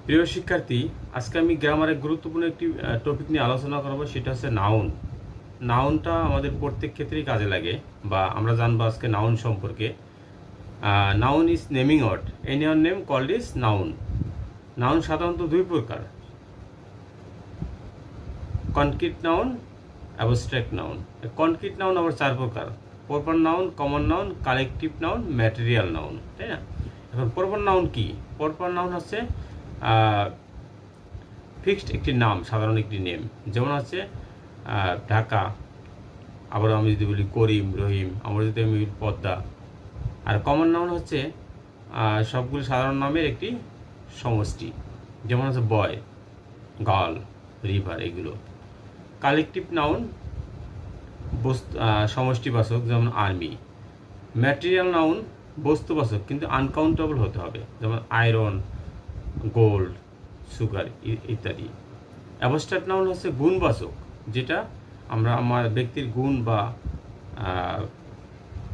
প্রিয় শিক্ষার্থী, আজকে আমি গ্রামারের গুরুত্বপূর্ণ একটি টপিক নিয়ে আলোচনা করব, সেটা হচ্ছে নাউন। নাউনটা আমাদের প্রত্যেক ক্ষেত্রেই কাজে লাগে, বা আমরা জানবো আজকে নাউন সম্পর্কে। Noun is naming word, any one name called is noun. Noun সাধারণত দুই প্রকার: concrete noun, abstract noun. Concrete noun আবার চার প্রকার: proper noun, common noun, collective noun, material noun, তাই না? এখন প্রপার নাউন কি? প্রপার নাউন হচ্ছে ফিক্সড একটি নাম, সাধারণ একটি নেম। যেমন হচ্ছে ঢাকা, আবার আমি যদি বলি করিম, রহিম, আমরা যদি আমি পদ্মা। আর কমন নাউন হচ্ছে সবগুলো সাধারণ নামের একটি সমষ্টি, যেমন হচ্ছে বয়, গার্ল, রিভার, এগুলো। কালেকটিভ নাউন সমষ্টিবাচক, যেমন আর্মি। ম্যাটেরিয়াল নাউন বস্তুবাচক, কিন্তু আনকাউন্টেবল হতে হবে, যেমন আয়রন, গোল্ড, সুগার ইত্যাদি। অ্যাবস্ট্রাক্ট নাউন হচ্ছে গুণবাচক, যেটা আমরা আমার ব্যক্তির গুণ বা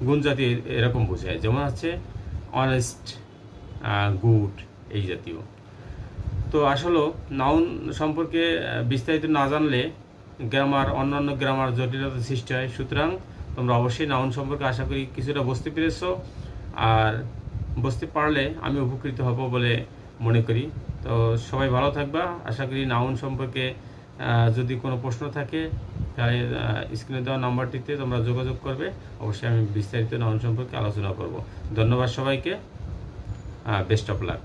গুণ জাতীয় এরকম বোঝায়, যেমন হচ্ছে অনেস্ট, গুড, এই জাতীয়। তো আসলে নাউন সম্পর্কে বিস্তারিত না জানলে অন্যান্য গ্রামার জটিলতা সৃষ্টি হয়। সুতরাং তোমরা অবশ্যই নাউন সম্পর্কে আশা করি কিছুটা বুঝতে পেরেছো, আর বুঝতে পারলে আমি উপকৃত হব বলে মনে করি। তো সবাই ভালো থাকবা। আশা করি নাউন সম্পর্কে যদি কোনো প্রশ্ন থাকে তাহলে স্ক্রিনে দেওয়া নাম্বারটিতে তোমরা যোগাযোগ করবে। অবশ্যই আমি বিস্তারিত নাউন সম্পর্কে আলোচনা করব। ধন্যবাদ সবাইকে, বেস্ট অফ লাক।